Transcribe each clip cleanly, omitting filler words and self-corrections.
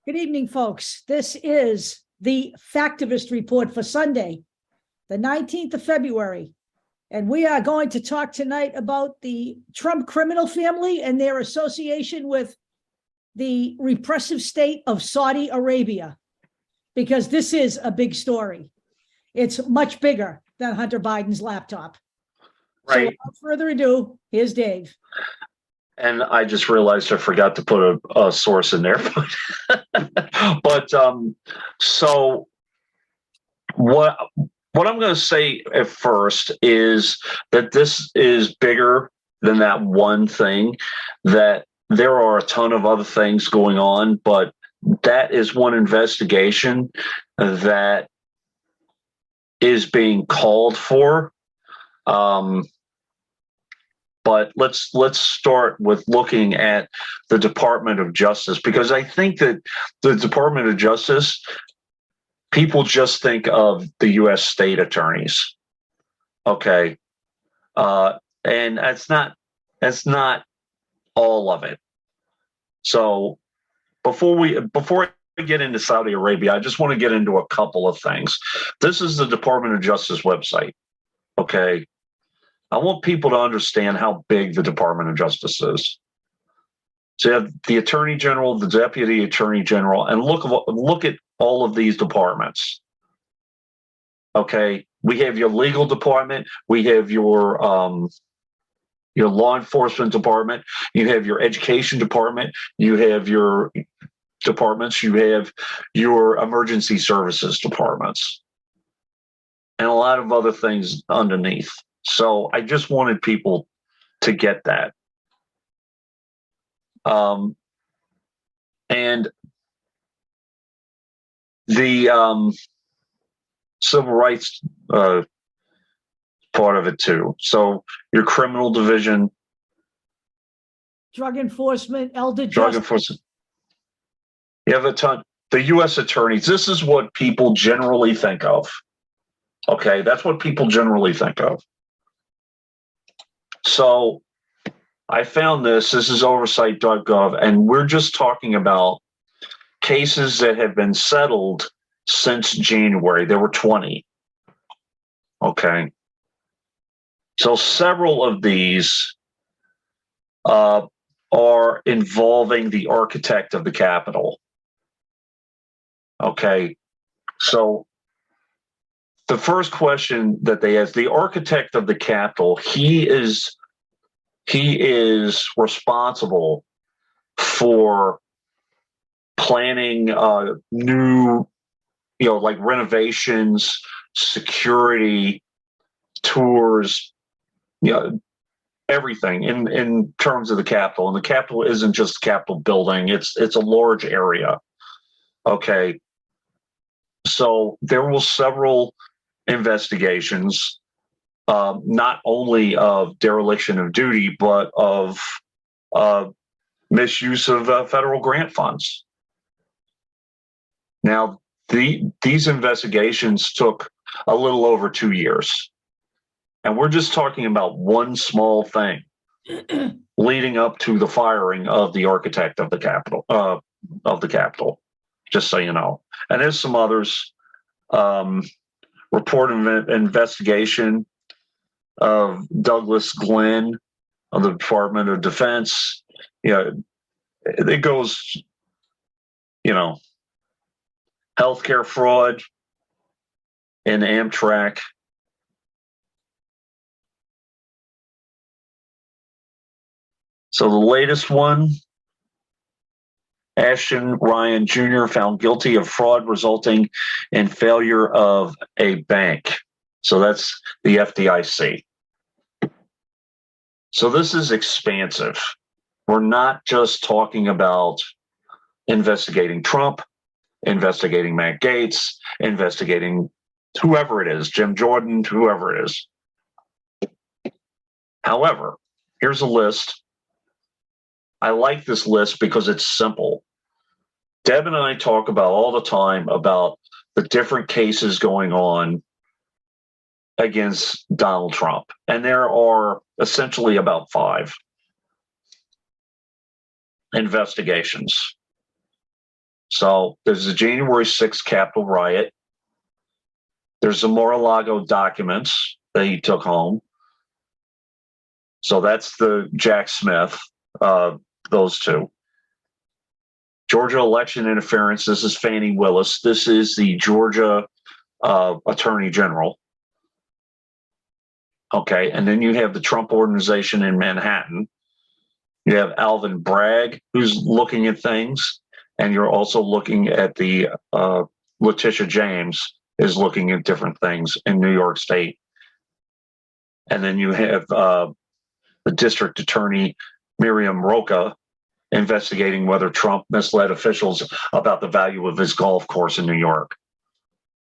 Good evening, folks. This is the Factivist Report for Sunday, the 19th of February. And we are going to talk tonight about the Trump criminal family and their association with the repressive state of Saudi Arabia, because this is a big story. It's much bigger than Hunter Biden's laptop. Right. So without further ado, here's Dave. And I just realized I forgot to put a source in there. But so what I'm going to say at first is that this is bigger than that one thing, that there are a ton of other things going on, but that is one investigation that is being called for. But let's start with looking at the Department of Justice, because I think that the Department of Justice, people just think of the U.S. state attorneys. Okay. And that's not all of it. So before I get into Saudi Arabia, I just want to get into a couple of things. This is the Department of Justice website. Okay. I want people to understand how big the Department of Justice is. So you have the Attorney General, the Deputy Attorney General, and look at all of these departments. Okay, we have your legal department, we have your law enforcement department, you have your education department, you have your departments, you have your emergency services departments, and a lot of other things underneath. So I just wanted people to get that. And the civil rights part of it too. So your criminal division, Drug enforcement, elder drug justice. enforcement. You have a ton. The U.S. attorneys. This is what people generally think of. Okay, that's what people generally think of. So I found this is oversight.gov, and we're just talking about cases that have been settled since January. There were 20. Okay. So several of these are involving the architect of the Capitol. Okay. So the first question that they ask, the architect of the Capitol, he is responsible for planning new, like renovations, security, tours, everything in terms of the Capitol. And the Capitol isn't just the Capitol building; it's a large area. Okay, so there were several investigations, not only of dereliction of duty, but of misuse of federal grant funds. Now, these investigations took a little over 2 years, and we're just talking about one small thing leading up to the firing of the architect of the Capitol. Just so you know, and there's some others. Report of investigation of Douglas Glenn of the Department of Defense. It goes, healthcare fraud in Amtrak. So the latest one, Ashton Ryan Jr. found guilty of fraud resulting in failure of a bank. So that's the FDIC. So this is expansive. We're not just talking about investigating Trump, investigating Matt Gaetz, investigating whoever it is, Jim Jordan, whoever it is. However, here's a list. I like this list because it's simple. Deb and I talk about all the time about the different cases going on against Donald Trump. And there are essentially about 5 investigations. So there's the January 6th Capitol riot. There's the Mar-a-Lago documents that he took home. So that's the Jack Smith, those two. Georgia election interference. This is Fani Willis. This is the Georgia Attorney General. Okay, and then you have the Trump Organization in Manhattan. You have Alvin Bragg, who's looking at things, and you're also looking at the Letitia James is looking at different things in New York State. And then you have the District Attorney Miriam Rocha investigating whether Trump misled officials about the value of his golf course in New York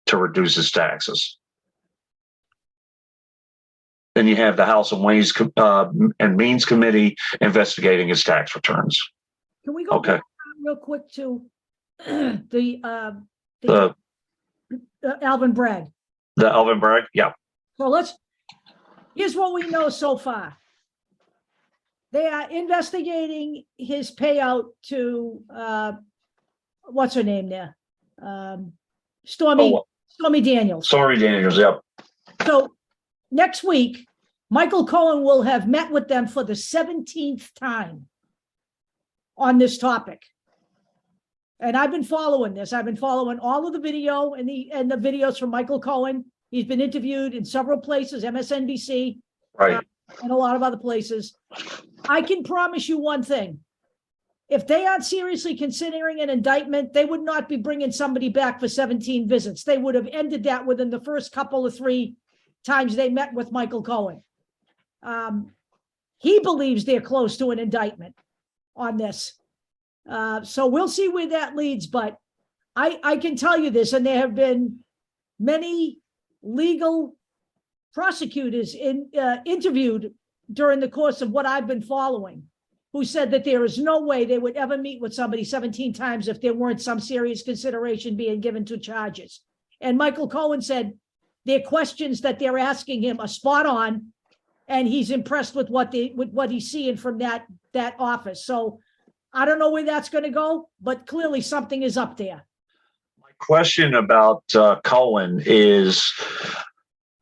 to reduce his taxes. Then you have the House and Ways and Means Committee investigating his tax returns. Can we go back real quick to the Alvin Bragg? The Alvin Bragg, yeah. So here's what we know so far. They are investigating his payout to what's her name there? Stormy Daniels. Stormy Daniels, yep. So next week, Michael Cohen will have met with them for the 17th time on this topic. And I've been following this. I've been following all of the video and the videos from Michael Cohen. He's been interviewed in several places, MSNBC, right, and a lot of other places. I can promise you one thing. If they aren't seriously considering an indictment, they would not be bringing somebody back for 17 visits. They would have ended that within the first couple of 3 times they met with Michael Cohen. He believes they're close to an indictment on this. So we'll see where that leads. But I can tell you this, and there have been many legal prosecutors interviewed during the course of what I've been following, who said that there is no way they would ever meet with somebody 17 times if there weren't some serious consideration being given to charges. And Michael Cohen said their questions that they're asking him are spot on, and he's impressed with what he's seeing from that office. So I don't know where that's going to go, but clearly something is up there. My question about Cohen is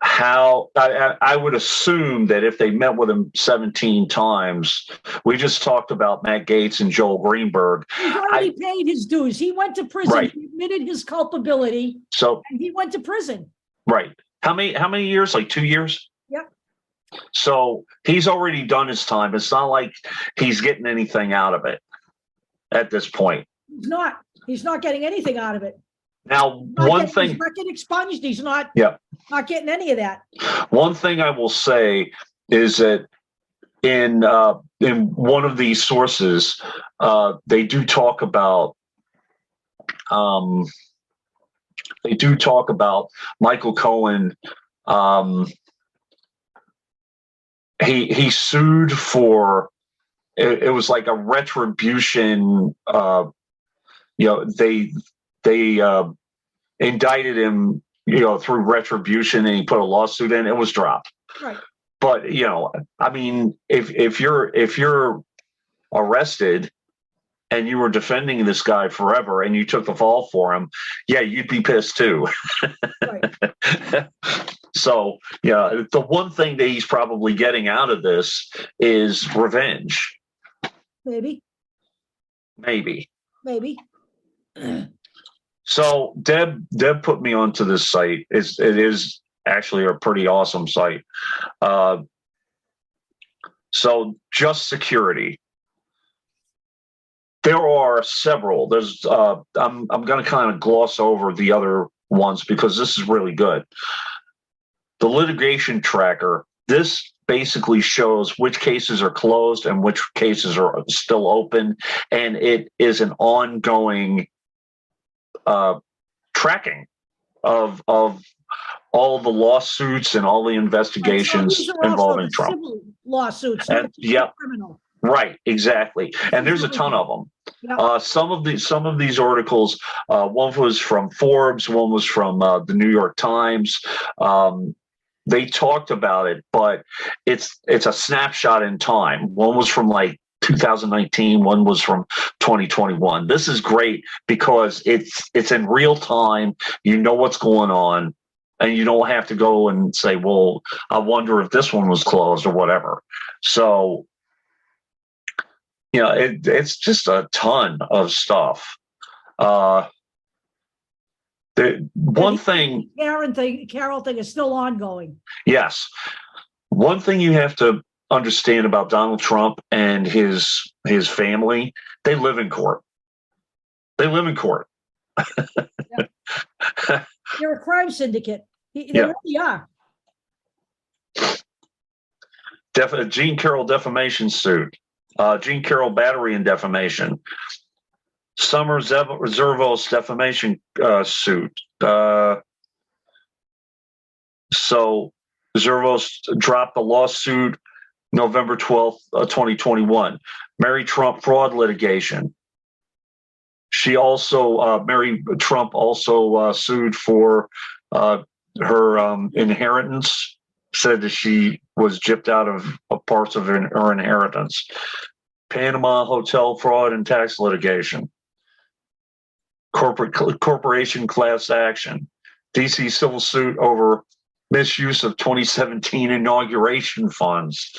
how I would assume that if they met with him 17 times, we just talked about Matt Gaetz and Joel Greenberg. He's already paid his dues. He went to prison. Right. He admitted his culpability. So, and he went to prison. Right. How many years? Like 2 years? Yep. So he's already done his time. It's not like he's getting anything out of it at this point. He's not getting anything out of it. Now, He's not getting expunged. He's not getting any of that. One thing I will say is that in one of these sources, they do talk about Michael Cohen. He sued for it was like a retribution. They indicted him, through retribution, and he put a lawsuit in. It was dropped. Right. But I mean, if you're arrested and you were defending this guy forever and you took the fall for him, yeah, you'd be pissed too. Right. So, the one thing that he's probably getting out of this is revenge. Maybe. So Deb put me onto this site. It is actually a pretty awesome site. So Just Security. There are several. There's I'm going to kind of gloss over the other ones because this is really good. The litigation tracker. This basically shows which cases are closed and which cases are still open, and it is an ongoing tracking of all the lawsuits and all the investigations involving Trump. Civil lawsuits, criminal. Right, exactly. And there's a ton of them. Yep. Some of these articles, one was from Forbes, one was from the New York Times. They talked about it, but it's a snapshot in time. One was from like 2019. One was from 2021. This is great because it's in real time. You know what's going on, and you don't have to go and say, well, I wonder if this one was closed or whatever. So, it's just a ton of stuff. The one thing, Carol thing is still ongoing. yes. One thing you have to understand about Donald Trump and his family, they live in court. They live in court. Yeah. They're a crime syndicate. They really are. Jean Carroll defamation suit. Jean Carroll battery and defamation. Summer Zervos defamation suit. So Zervos dropped the lawsuit November 12th, 2021. Mary Trump fraud litigation. She also, Mary Trump also sued for her inheritance, said that she was gypped out of parts of her inheritance. Panama hotel fraud and tax litigation. Corporation class action. DC civil suit over misuse of 2017 inauguration funds.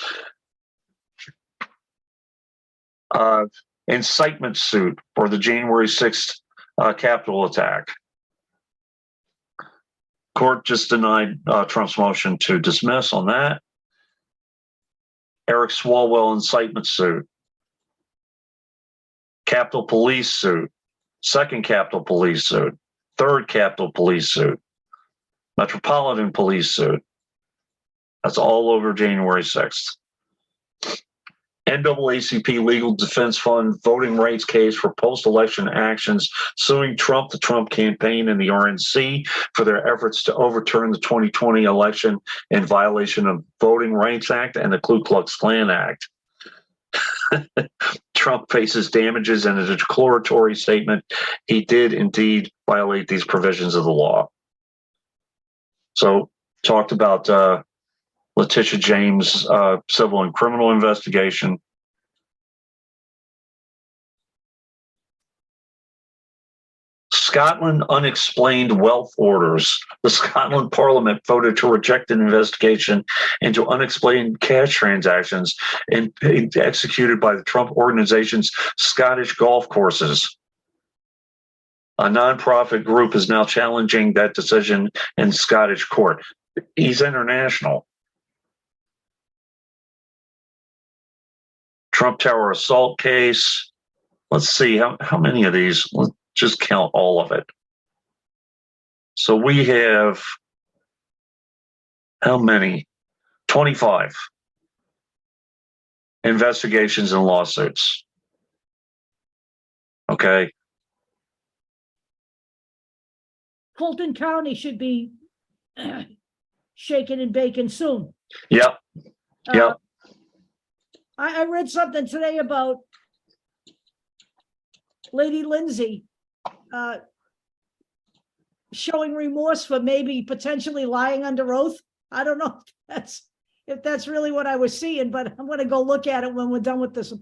Incitement suit for the January 6th Capitol attack. Court just denied Trump's motion to dismiss on that. Eric Swalwell incitement suit. Capitol Police suit. Second Capitol Police suit. Third Capitol Police suit. Metropolitan Police suit. That's all over January 6th. NAACP Legal Defense Fund voting rights case for post-election actions suing Trump, the Trump campaign, and the RNC for their efforts to overturn the 2020 election in violation of Voting Rights Act and the Ku Klux Klan Act. Trump faces damages and a declaratory statement. He did indeed violate these provisions of the law. So, talked about Letitia James civil and criminal investigation. Scotland unexplained wealth orders. The Scotland Parliament voted to reject an investigation into unexplained cash transactions executed by the Trump Organization's Scottish golf courses. A nonprofit group is now challenging that decision in Scottish court. He's international. Trump Tower assault case. Let's see how many of these. Let's just count all of it. So we have how many? 25 investigations and lawsuits. Okay. Fulton County should be shaken and baking soon. Yep. Yep. I read something today about Lady Lindsay showing remorse for maybe potentially lying under oath. I don't know if that's really what I was seeing, but I'm going to go look at it when we're done with this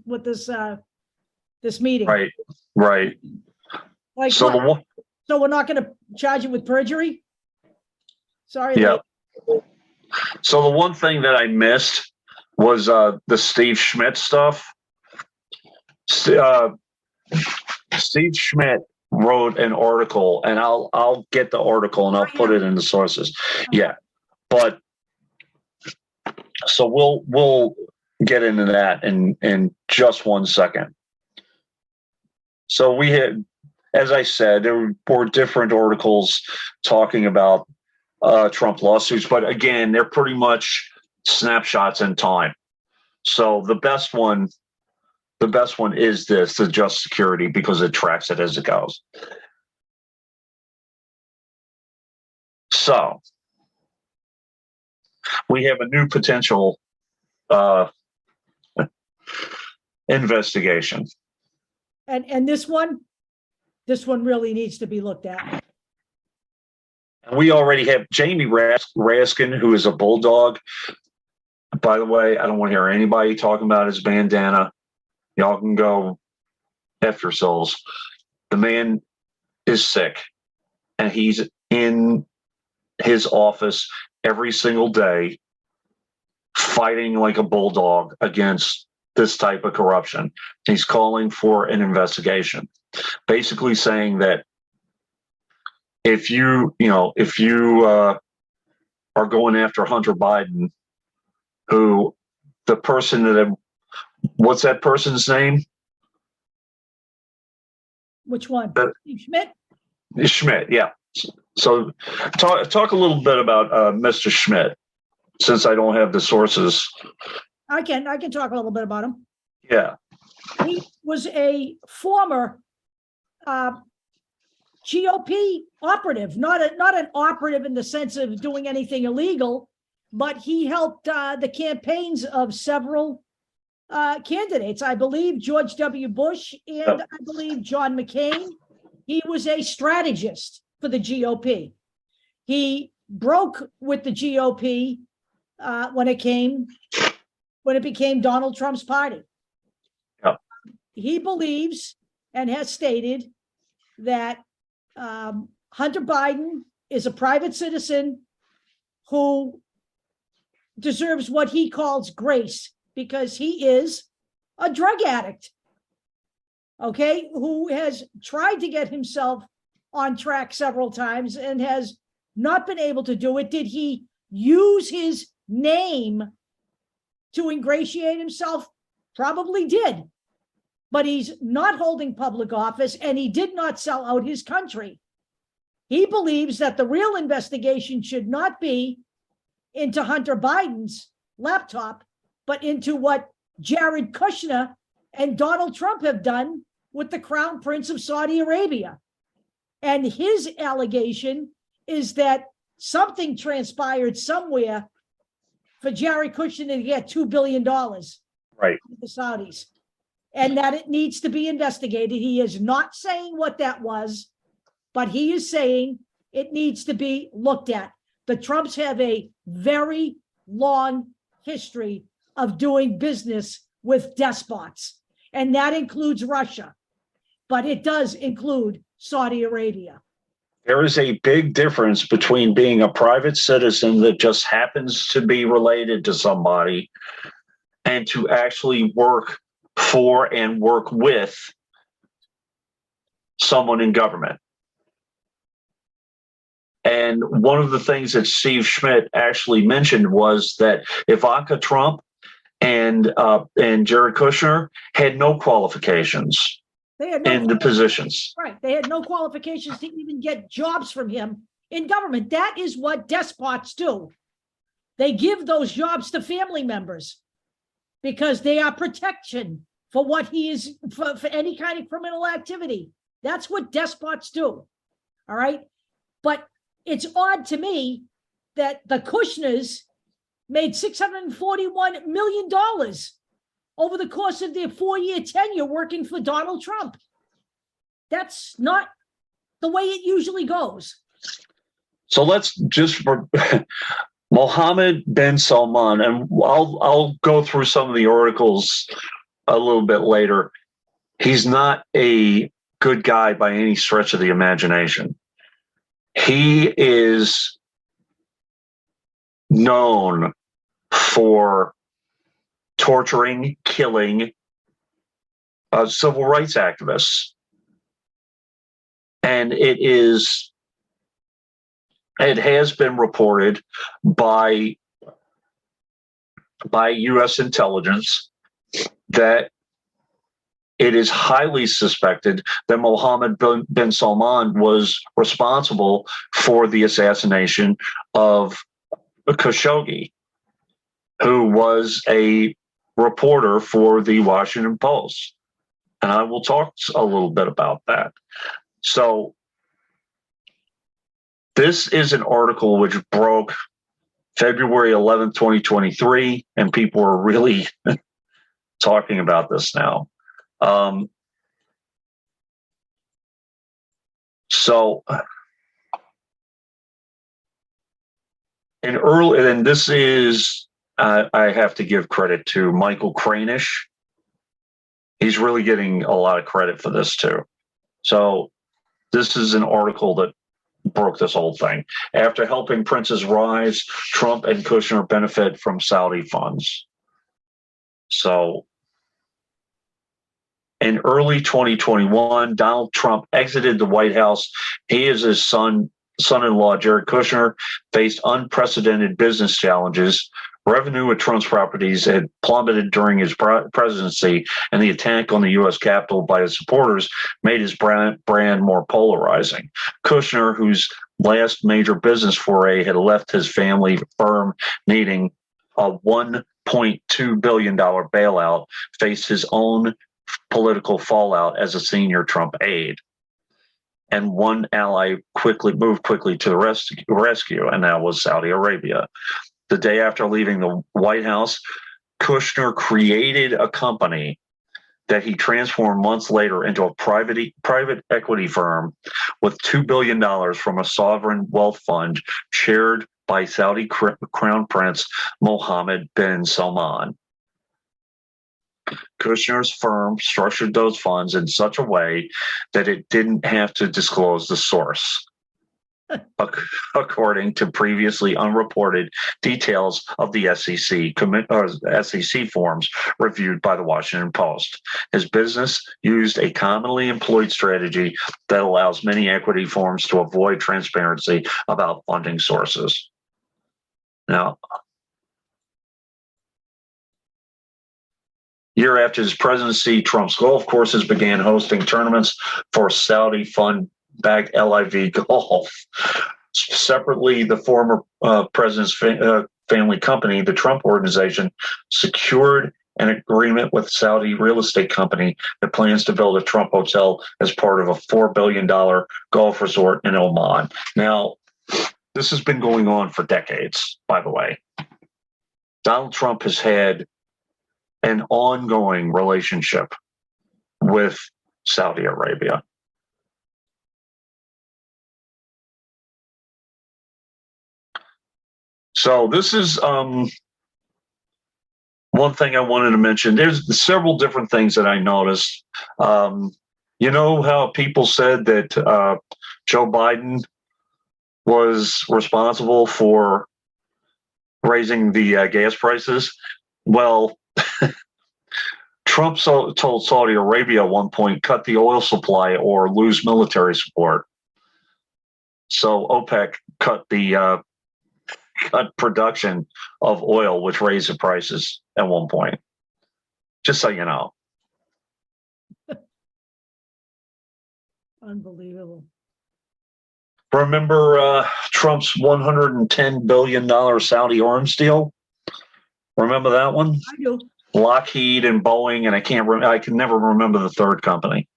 meeting. Right. Right. Like, so so we're not going to charge it with perjury? Sorry. Yeah. So the one thing that I missed was the Steve Schmidt stuff. Steve Schmidt wrote an article, and I'll get the article and I'll put it in the sources. Yeah, but so we'll get into that in just 1 second. So we had, as I said, there were different articles talking about Trump lawsuits, but again, they're pretty much snapshots in time. So the best one is this, the Just Security, because it tracks it as it goes. So we have a new potential investigation. And this one really needs to be looked at. We already have Jamie Raskin, who is a bulldog. By the way, I don't want to hear anybody talking about his bandana. Y'all can go F yourselves. The man is sick, and he's in his office every single day fighting like a bulldog against this type of corruption. He's calling for an investigation, basically saying that if you are going after Hunter Biden, who the person that, what's that person's name? Which one? Steve Schmidt? Schmidt, yeah. So talk a little bit about Mr. Schmidt, since I don't have the sources. I can talk a little bit about him. Yeah. He was a former GOP operative, not an operative in the sense of doing anything illegal, but he helped the campaigns of several candidates. I believe George W. Bush and I believe John McCain. He was a strategist for the GOP. He broke with the GOP when it became Donald Trump's party. Yep. He believes and has stated that Hunter Biden is a private citizen who deserves what he calls grace because he is a drug addict, okay, who has tried to get himself on track several times and has not been able to do it. Did he use his name to ingratiate himself? Probably did, but he's not holding public office and he did not sell out his country. He believes that the real investigation should not be into Hunter Biden's laptop, but into what Jared Kushner and Donald Trump have done with the Crown Prince of Saudi Arabia. And his allegation is that something transpired somewhere for Jared Kushner to get $2 billion Right. from the Saudis, and that it needs to be investigated. He is not saying what that was, but he is saying it needs to be looked at. The Trumps have a very long history of doing business with despots, and that includes Russia, but it does include Saudi Arabia. There is a big difference between being a private citizen that just happens to be related to somebody and to actually work for and work with someone in government. And one of the things that Steve Schmidt actually mentioned was that Ivanka Trump and Jared Kushner had no qualifications in the positions. Right. They had no qualifications to even get jobs from him in government. That is what despots do. They give those jobs to family members because they are protection for what he is, for any kind of criminal activity. That's what despots do. All right. But it's odd to me that the Kushners made $641 million over the course of their 4-year tenure working for Donald Trump. That's not the way it usually goes. So let's just Mohammed bin Salman, and I'll go through some of the articles a little bit later. He's not a good guy by any stretch of the imagination. He is known for torturing, killing civil rights activists. And it has been reported by U.S. intelligence that it is highly suspected that Mohammed bin Salman was responsible for the assassination of Khashoggi, who was a reporter for the Washington Post. And I will talk a little bit about that. So this is an article which broke February 11th, 2023, and people are really talking about this now. And this is, I have to give credit to Michael Cranish. He's really getting a lot of credit for this too. So this is an article that broke this whole thing. After helping princes rise, Trump and Kushner benefit from Saudi funds. So in early 2021, Donald Trump exited the White House. He and his son-in-law, Jared Kushner, faced unprecedented business challenges. Revenue at Trump's properties had plummeted during his presidency, and the attack on the U.S. Capitol by his supporters made his brand more polarizing. Kushner, whose last major business foray had left his family firm needing a $1.2 billion bailout, faced his own political fallout as a senior Trump aide. And one ally moved quickly to the rescue, and that was Saudi Arabia. The day after leaving the White House, Kushner created a company that he transformed months later into a private equity firm with $2 billion from a sovereign wealth fund chaired by Saudi Crown Prince Mohammed bin Salman. Kushner's firm structured those funds in such a way that it didn't have to disclose the source, according to previously unreported details of the SEC forms reviewed by the Washington Post. His business used a commonly employed strategy that allows many equity firms to avoid transparency about funding sources. Now, year after his presidency, Trump's golf courses began hosting tournaments for Saudi fund-backed LIV Golf. Separately, the former president's family company, the Trump Organization, secured an agreement with Saudi real estate company that plans to build a Trump hotel as part of a $4 billion golf resort in Oman. Now, this has been going on for decades, by the way. Donald Trump has had an ongoing relationship with Saudi Arabia. So this is one thing I wanted to mention. There's several different things that I noticed. You know how people said that Joe Biden was responsible for raising the gas prices? Well, Trump told Saudi Arabia at one point, cut the oil supply or lose military support. So OPEC cut production of oil, which raised the prices at one point. Just so you know. Unbelievable. Remember Trump's $110 billion Saudi arms deal? Remember that one? I do. Lockheed and Boeing, and I can never remember the third company.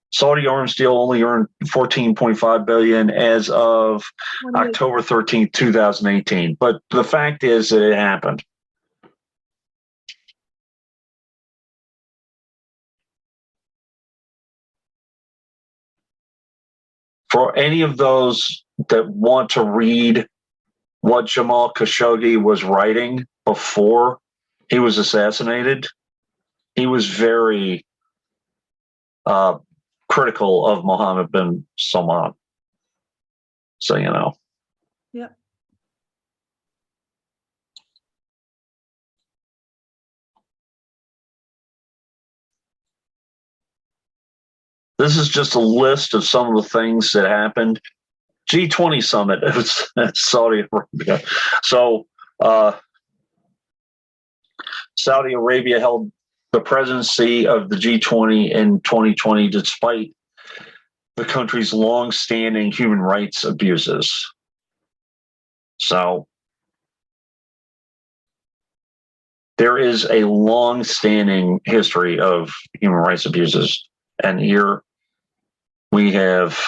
Saudi arms deal only earned $14.5 billion as of October 13th, 2018. But the fact is that it happened. For any of those that want to read what Jamal Khashoggi was writing before he was assassinated, he was very critical of Mohammed bin Salman. So, you know. Yeah. This is just a list of some of the things that happened. G20 summit at Saudi Arabia. So, Saudi Arabia held the presidency of the G20 in 2020, despite the country's long-standing human rights abuses. So there is a long-standing history of human rights abuses. And here we have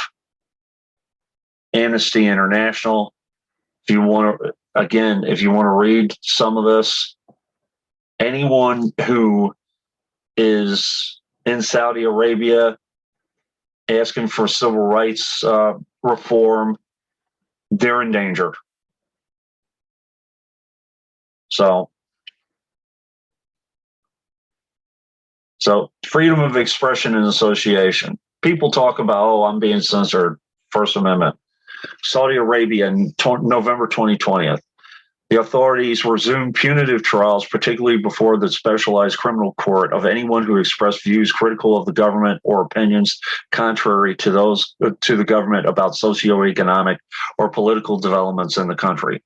Amnesty International. If you want to read some of this, anyone who is in Saudi Arabia asking for civil rights reform, they're in danger. So So freedom of expression and association. People talk about, oh, I'm being censored, First Amendment. Saudi Arabia in November 2020. The authorities resumed punitive trials, particularly before the specialized criminal court, of anyone who expressed views critical of the government or opinions contrary to those to the government about socioeconomic or political developments in the country.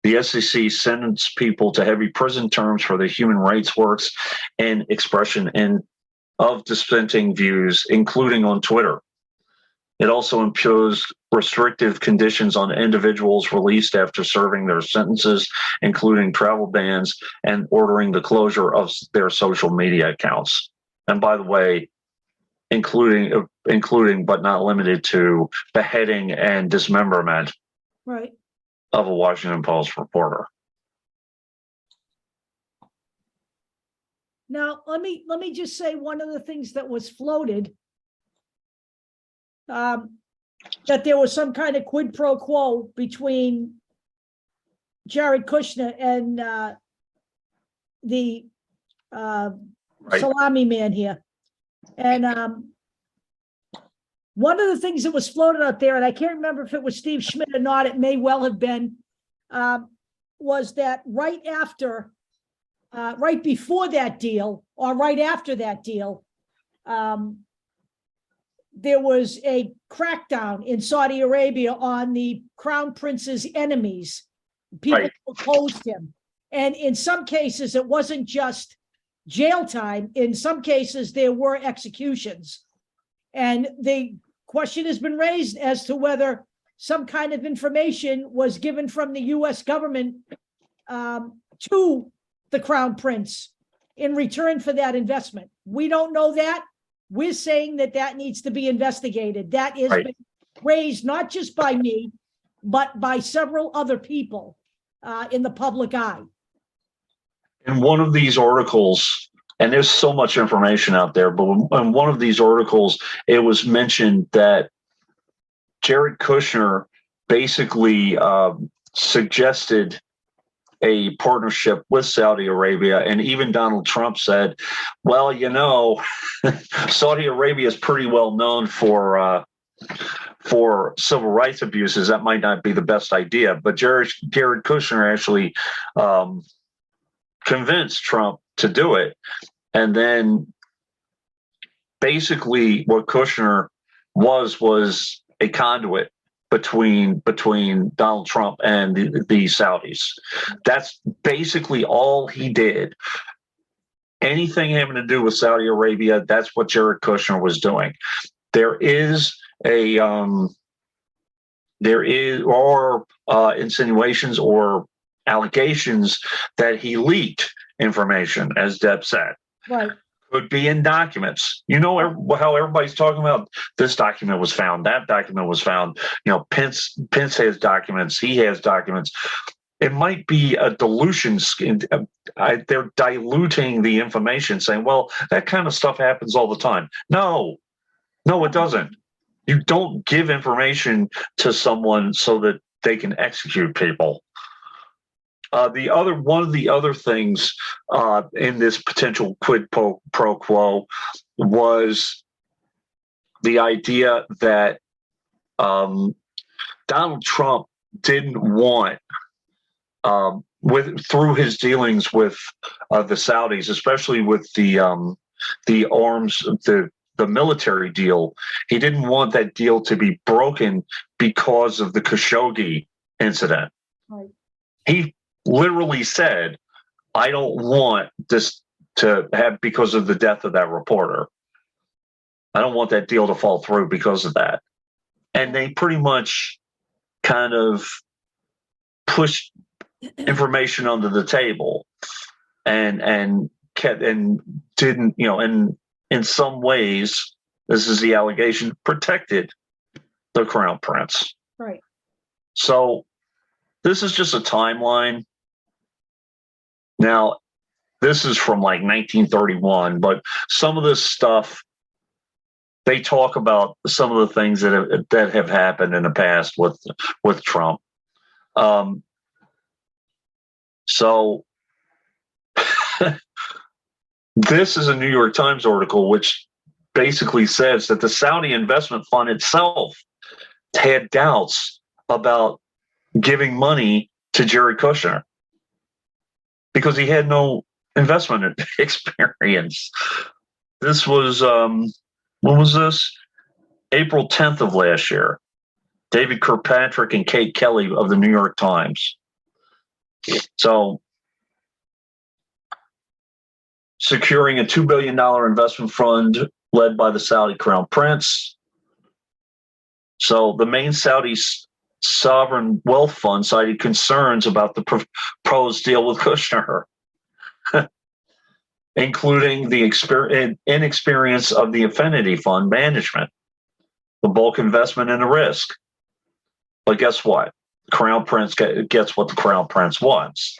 The SEC sentenced people to heavy prison terms for their human rights works and expression of dissenting views, including on Twitter. It also imposed restrictive conditions on individuals released after serving their sentences, including travel bans and ordering the closure of their social media accounts. And by the way, including but not limited to beheading and dismemberment Right. of a Washington Post reporter. Now, let me just say one of the things that was floated, that there was some kind of quid pro quo between Jared Kushner and the Right. salami man here. And one of the things that was floated out there, and I can't remember if it was Steve Schmidt or not, it may well have been, was that right before that deal, or right after that deal, there was a crackdown in Saudi Arabia on the crown prince's enemies, people Right. who opposed him. And in some cases, it wasn't just jail time. In some cases, there were executions. And the question has been raised as to whether some kind of information was given from the US government to the crown prince in return for that investment. We don't know that. We're saying that needs to be investigated. That is Right. been raised not just by me, but by several other people in the public eye. In one of these articles, and there's so much information out there, but in one of these articles, it was mentioned that Jared Kushner basically suggested a partnership with Saudi Arabia, and even Donald Trump said, well, you know, Saudi Arabia is pretty well known for civil rights abuses. That might not be the best idea. But Jared Kushner actually convinced Trump to do it. And then basically what Kushner was a conduit between Donald Trump and the Saudis. That's basically all he did. Anything having to do with Saudi Arabia, that's what Jared Kushner was doing. There is insinuations or allegations that he leaked information, as Deb said. Right. Could be in documents. You know how everybody's talking about this document was found, that document was found. You know, Pence has documents, he has documents. It might be a dilution. They're diluting the information, saying, well, that kind of stuff happens all the time. No, it doesn't. You don't give information to someone so that they can execute people. One of the other things in this potential quid pro quo was the idea that Donald Trump didn't want, through his dealings with the Saudis, especially with the arms, the military deal, he didn't want that deal to be broken because of the Khashoggi incident. Right. He literally said, I don't want this to have, because of the death of that reporter, I don't want that deal to fall through because of that. And they pretty much kind of pushed information under the table and didn't, and in some ways, this is the allegation, protected the crown prince. Right. So this is just a timeline. Now, this is from like 1931, but some of this stuff, they talk about some of the things that have happened in the past with Trump. So This is a New York Times article which basically says that the Saudi investment fund itself had doubts about giving money to Jared Kushner because he had no investment experience. This was, when was this? April 10th of last year. David Kirkpatrick and Kate Kelly of the New York Times. So, securing a $2 billion investment fund led by the Saudi Crown Prince. So, the main Saudi sovereign wealth fund cited concerns about the proposed deal with Kushner, including the inexperience of the affinity fund management, the bulk investment, and the risk. But guess what? The Crown Prince gets what the Crown Prince wants.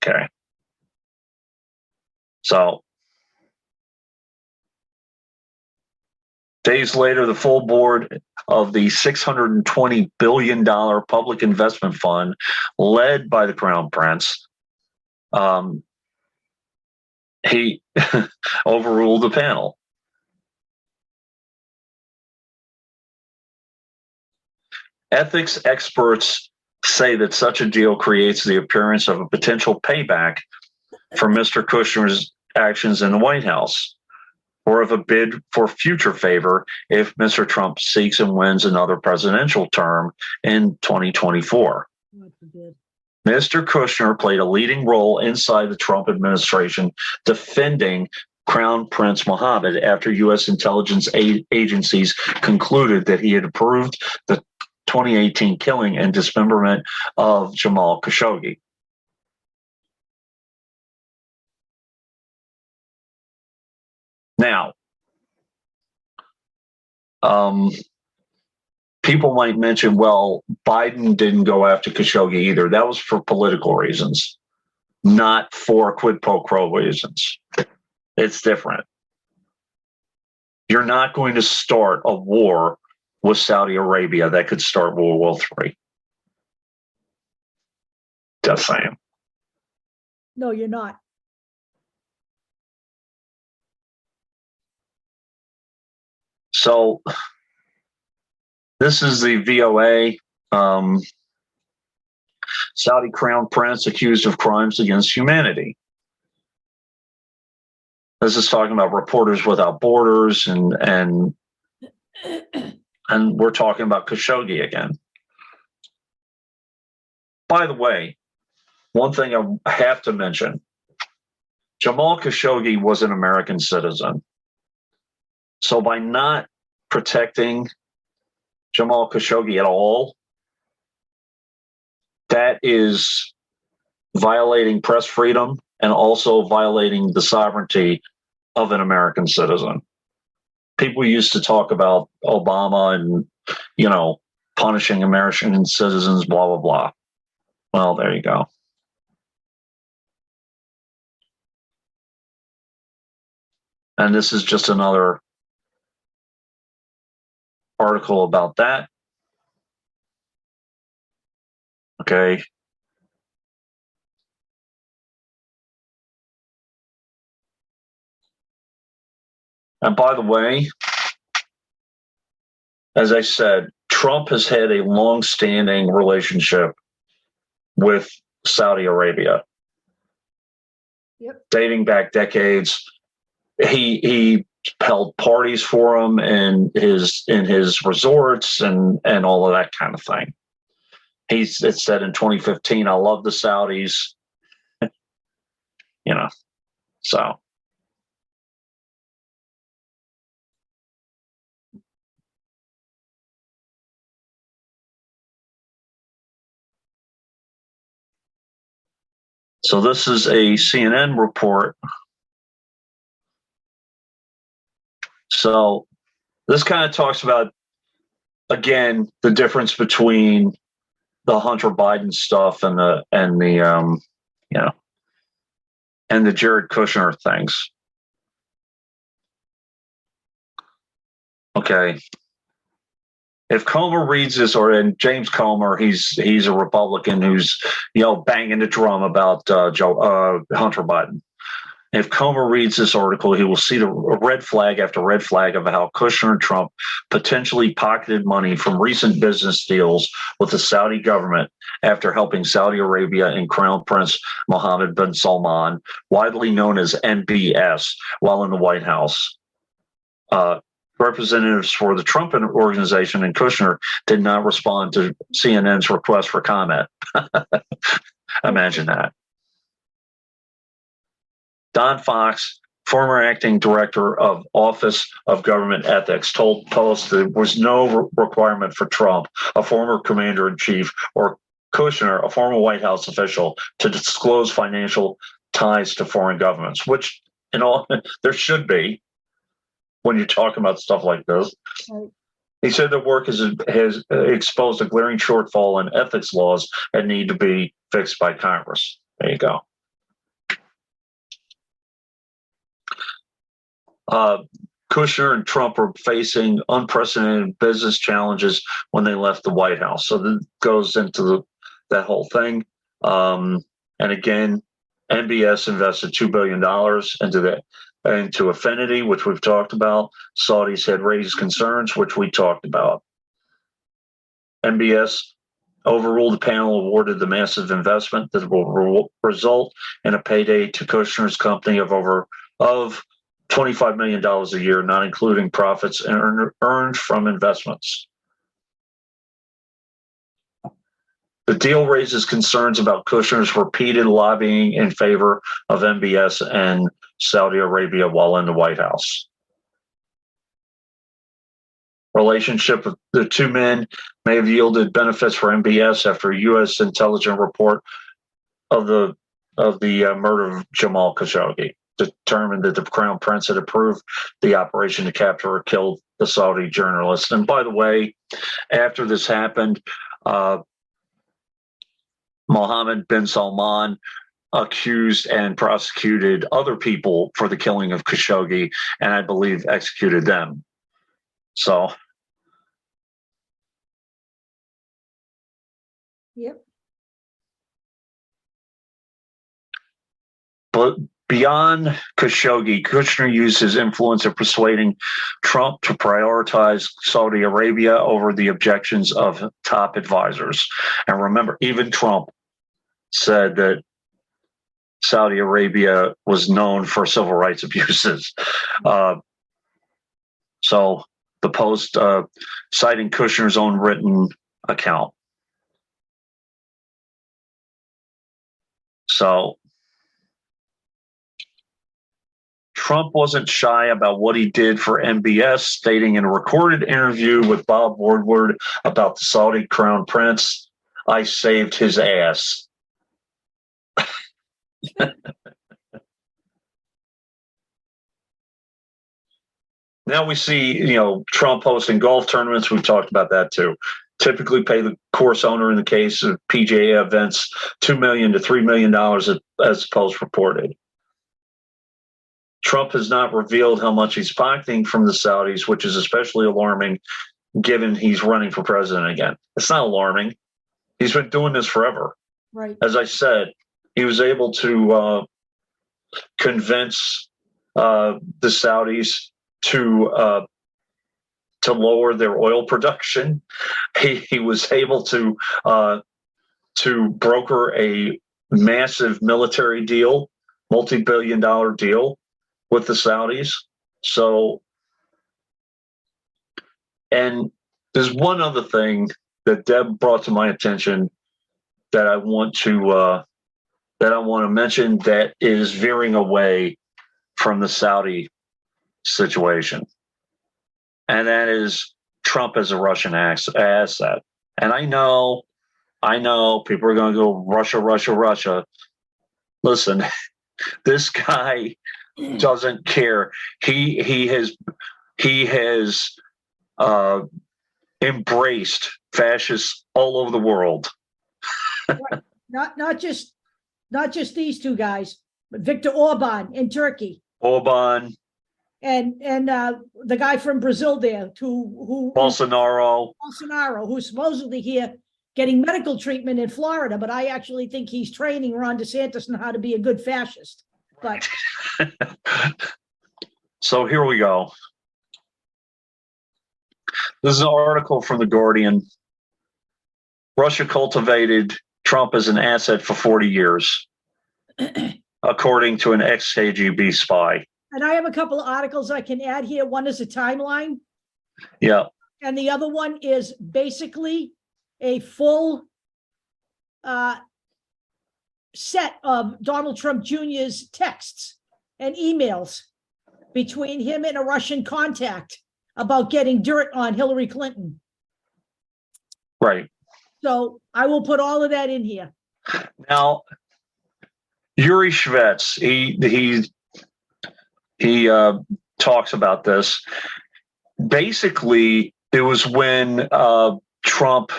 Okay. So, days later, the full board of the $620 billion public investment fund, led by the Crown Prince, he overruled the panel. Ethics experts say that such a deal creates the appearance of a potential payback for Mr. Kushner's actions in the White House, or of a bid for future favor if Mr. Trump seeks and wins another presidential term in 2024. Mr. Kushner played a leading role inside the Trump administration defending Crown Prince Mohammed after U.S. intelligence agencies concluded that he had approved the 2018 killing and dismemberment of Jamal Khashoggi. Now, people might mention, well, Biden didn't go after Khashoggi either. That was for political reasons, not for quid pro quo reasons. It's different. You're not going to start a war with Saudi Arabia that could start World War III. Just saying. No, you're not. So this is the VOA. Saudi Crown Prince accused of crimes against humanity. This is talking about Reporters Without Borders, and we're talking about Khashoggi again. By the way, one thing I have to mention, Jamal Khashoggi was an American citizen. So by not protecting Jamal Khashoggi at all, that is violating press freedom and also violating the sovereignty of an American citizen. People used to talk about Obama and, punishing American citizens, blah, blah, blah. Well, there you go. And this is just another article about that. Okay. And by the way, as I said, Trump has had a long-standing relationship with Saudi Arabia. Yep. Dating back decades. He held parties for him in his resorts and all of that kind of thing. It said in 2015, I love the Saudis, so. So this is a CNN report. So this kind of talks about, again, the difference between the Hunter Biden stuff and the Jared Kushner things. Okay. if Comer reads this, and James Comer, he's a Republican who's banging the drum about Hunter Biden. If Comer reads this article, he will see the red flag after red flag of how Kushner and Trump potentially pocketed money from recent business deals with the Saudi government after helping Saudi Arabia and Crown Prince Mohammed bin Salman, widely known as MBS, while in the White House. Representatives for the Trump organization and Kushner did not respond to CNN's request for comment. Imagine that. Don Fox, former acting director of Office of Government Ethics, told Post there was no requirement for Trump, a former commander-in-chief, or Kushner, a former White House official, to disclose financial ties to foreign governments, which there should be when you're talking about stuff like this. Right. He said the work has exposed a glaring shortfall in ethics laws that need to be fixed by Congress. There you go. Kushner and Trump are facing unprecedented business challenges when they left the White House. So that goes into that whole thing. And again, MBS invested $2 billion into Affinity, which we've talked about. Saudis had raised concerns, which we talked about. MBS overruled the panel, awarded the massive investment that will result in a payday to Kushner's company of $25 million a year, not including profits earned from investments. The deal raises concerns about Kushner's repeated lobbying in favor of MBS and Saudi Arabia while in the White House. Relationship of the two men may have yielded benefits for MBS after a U.S. intelligence report of the murder of Jamal Khashoggi determined that the Crown Prince had approved the operation to capture or kill the Saudi journalist. And by the way, after this happened, Mohammed bin Salman accused and prosecuted other people for the killing of Khashoggi, and I believe executed them. So, yep. But beyond Khashoggi, Kushner used his influence in persuading Trump to prioritize Saudi Arabia over the objections of top advisors. And remember, even Trump said that Saudi Arabia was known for civil rights abuses. So the Post citing Kushner's own written account. So Trump wasn't shy about what he did for MBS, stating in a recorded interview with Bob Woodward about the Saudi Crown Prince, "I saved his ass." Now we see, Trump hosting golf tournaments. We've talked about that too. Typically pay the course owner in the case of PGA events $2 million to $3 million as Post reported. Trump has not revealed how much he's pocketing from the Saudis, which is especially alarming given he's running for president again. It's not alarming. He's been doing this forever. Right. As I said, he was able to convince the Saudis to lower their oil production. He was able to broker a massive military deal, multi-billion-dollar deal with the Saudis. So, and there's one other thing that Deb brought to my attention that I want to mention that is veering away from the Saudi situation, and that is Trump as a Russian asset. And I know people are going to go Russia. Listen, this guy doesn't care. He has embraced fascists all over the world. Right. Not just these two guys, but Viktor Orban in Turkey. Orban, and the guy from Brazil there, who Bolsonaro. who's supposedly here getting medical treatment in Florida, but I actually think he's training Ron DeSantis on how to be a good fascist. But so here we go. This is an article from The Guardian. Russia cultivated Trump as an asset for 40 years, according to an ex-KGB spy. And I have a couple of articles I can add here. One is a timeline. Yeah. And the other one is basically a full set of Donald Trump Jr.'s texts and emails between him and a Russian contact about getting dirt on Hillary Clinton. Right. So I will put all of that in here. Now, Yuri Shvets, he talks about this. Basically, it was when Trump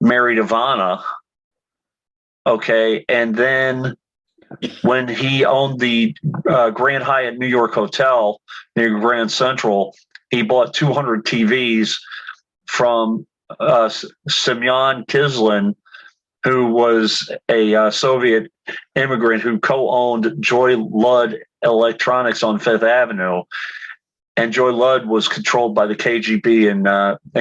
married Ivana, okay, and then when he owned the Grand Hyatt New York Hotel near Grand Central, he bought 200 TVs from Semyon Kislin, who was a Soviet immigrant who co-owned Joy Ludd Electronics on Fifth Avenue. And Joy Ludd was controlled by the KGB, and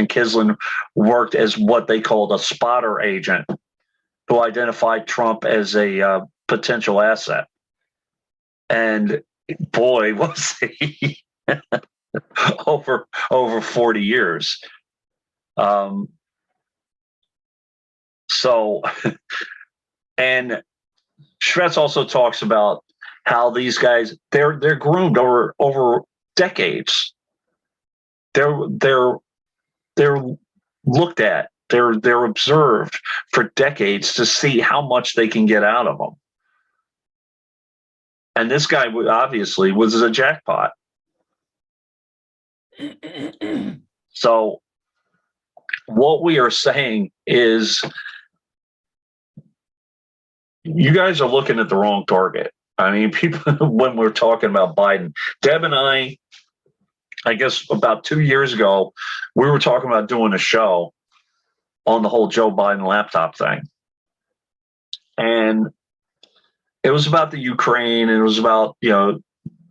Kislin worked as what they called a spotter agent who identified Trump as a potential asset. And boy, was he over 40 years. So, and Shvets also talks about how these guys, they're groomed over decades. They're looked at, they're observed for decades to see how much they can get out of them. And this guy obviously was a jackpot. So what we are saying is you guys are looking at the wrong target. I mean, people, when we're talking about Biden, Deb and I guess about 2 years ago, we were talking about doing a show on the whole Joe Biden laptop thing. And it was about the Ukraine, and it was about,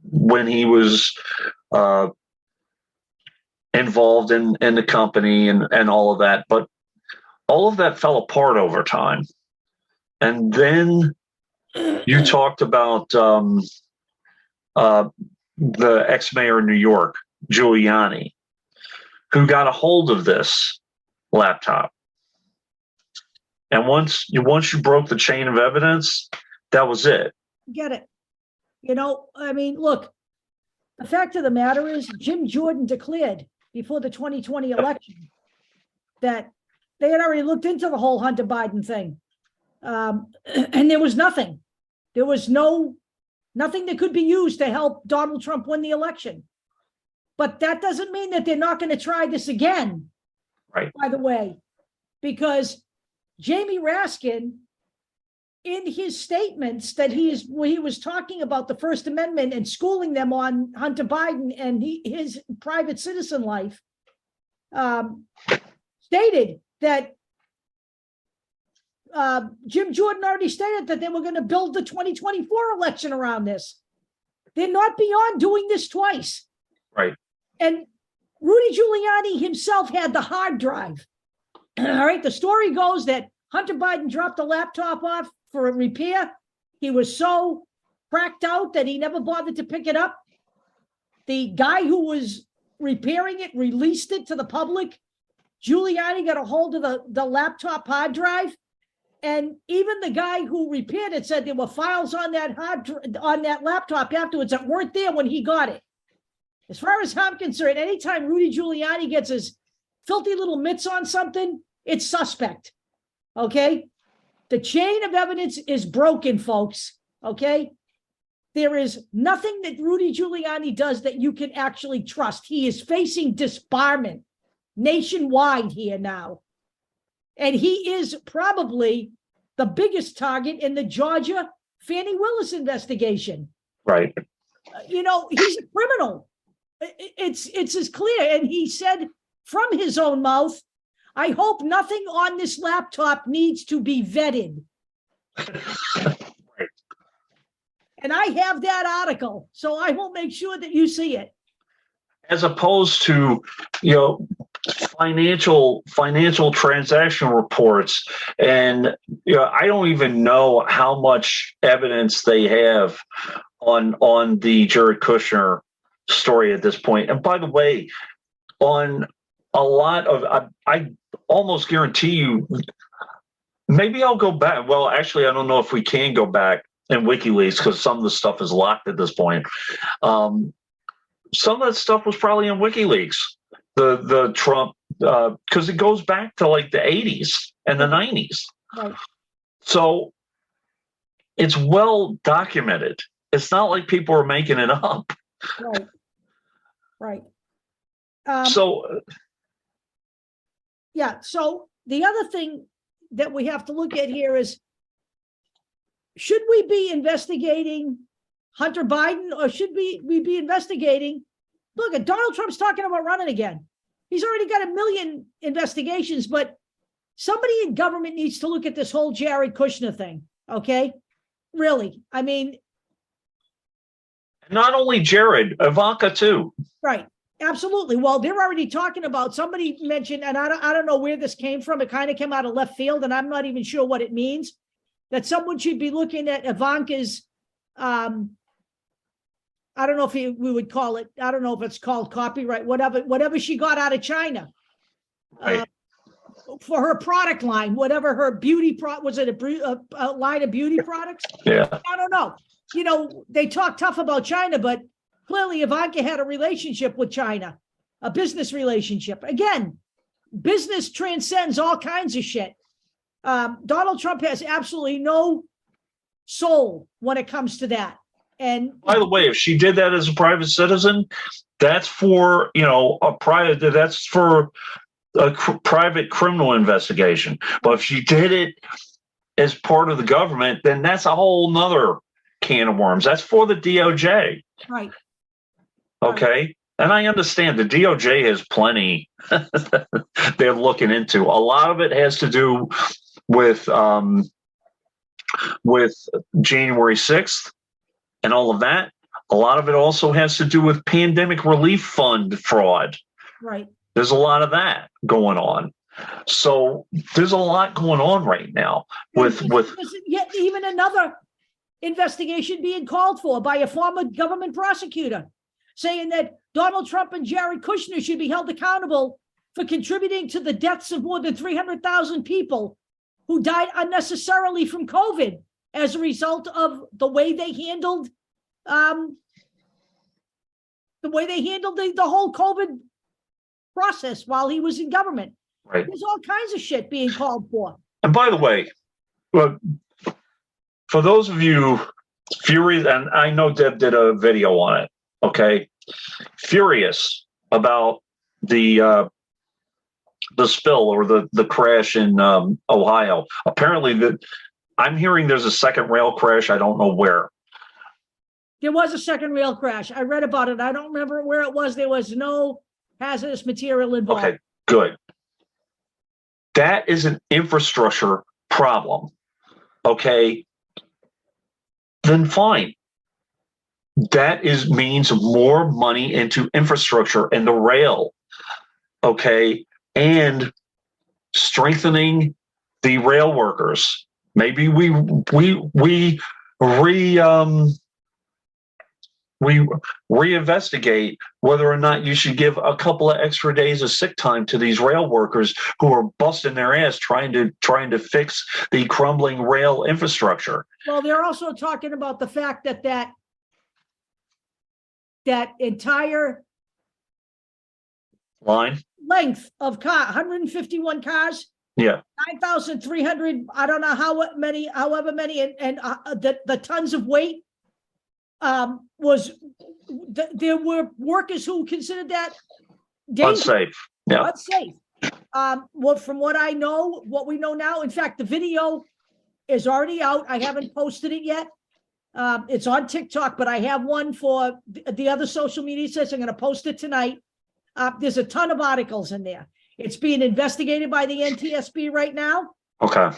when he was involved in the company and all of that. But all of that fell apart over time. And then you talked about the ex-mayor of New York, Giuliani, who got a hold of this laptop. And once you broke the chain of evidence, that was it. Get it. I mean, look, the fact of the matter is Jim Jordan declared before the 2020 election that they had already looked into the whole Hunter Biden thing. And there was nothing. There was nothing that could be used to help Donald Trump win the election. But that doesn't mean that they're not going to try this again. Right. By the way, because Jamie Raskin, in his statements that where he was talking about the First Amendment and schooling them on Hunter Biden and his private citizen life, stated that Jim Jordan already stated that they were going to build the 2024 election around this. They're not beyond doing this twice. Right. And Rudy Giuliani himself had the hard drive. All right. The story goes that Hunter Biden dropped the laptop off for a repair. He was so cracked out that he never bothered to pick it up. The guy who was repairing it released it to the public. Giuliani got a hold of the laptop hard drive. And even the guy who repaired it said there were files on that laptop afterwards that weren't there when he got it. As far as I'm concerned, anytime Rudy Giuliani gets his filthy little mitts on something, it's suspect. Okay? The chain of evidence is broken, folks. Okay? There is nothing that Rudy Giuliani does that you can actually trust. He is facing disbarment nationwide here now. And he is probably the biggest target in the Georgia Fannie Willis investigation. Right. He's a criminal. It's as clear. And he said from his own mouth, I hope nothing on this laptop needs to be vetted. Right. And I have that article, so I will make sure that you see it. As opposed to, financial transaction reports, and I don't even know how much evidence they have on the Jared Kushner story at this point. And by the way, on a lot of, I almost guarantee you, maybe I'll go back. Well, actually, I don't know if we can go back in WikiLeaks because some of the stuff is locked at this point. Some of that stuff was probably in WikiLeaks. The Trump, because it goes back to like the 80s and the 90s. Right. So it's well documented. It's not like people are making it up. Right. Right. So the other thing that we have to look at here is, should we be investigating Hunter Biden, or should we be investigating? Look, Donald Trump's talking about running again. He's already got 1 million investigations, but somebody in government needs to look at this whole Jared Kushner thing. Okay, really. I mean, not only Jared, Ivanka too. Right. Absolutely. Well, they're already talking about, somebody mentioned, and I don't know where this came from. It kind of came out of left field, and I'm not even sure what it means, that someone should be looking at Ivanka's, I don't know if we would call it, I don't know if it's called copyright, whatever she got out of China. Right. For her product line, whatever her beauty was it a line of beauty products? Yeah. I don't know. They talk tough about China, but clearly Ivanka had a relationship with China, a business relationship. Again, business transcends all kinds of shit. Donald Trump has absolutely no soul when it comes to that. And by the way, if she did that as a private citizen, that's for that's for a private criminal investigation. But if she did it as part of the government, then that's a whole nother can of worms. That's for the DOJ. Right. Okay. Right. And I understand the DOJ has plenty they're looking into. A lot of it has to do with January 6th and all of that. A lot of it also has to do with pandemic relief fund fraud. Right. There's a lot of that going on. So there's a lot going on right now with yet even another investigation being called for by a former government prosecutor, saying that Donald Trump and Jared Kushner should be held accountable for contributing to the deaths of more than 300,000 people who died unnecessarily from COVID as a result of the way they handled the whole COVID process while he was in government. Right. There's all kinds of shit being called for. And by the way, for those of you furious, and I know Deb did a video on it, okay, furious about the spill or the crash in Ohio. Apparently, I'm hearing there's a second rail crash. I don't know where. There was a second rail crash. I read about it. I don't remember where it was. There was no hazardous material involved. Okay, good. That is an infrastructure problem. Okay, then fine. That means more money into infrastructure and the rail. Okay, and strengthening the rail workers. Maybe we reinvestigate whether or not you should give a couple of extra days of sick time to these rail workers who are busting their ass trying to fix the crumbling rail infrastructure. Well, they're also talking about the fact that entire line length of 151 cars. Yeah. 9,300, I don't know however many, and the tons of weight there were workers who considered that dangerous. Unsafe. Yeah. Unsafe. From what I know, what we know now, in fact, the video is already out. I haven't posted it yet. It's on TikTok, but I have one for the other social media sites. I'm going to post it tonight. There's a ton of articles in there. It's being investigated by the NTSB right now. Okay.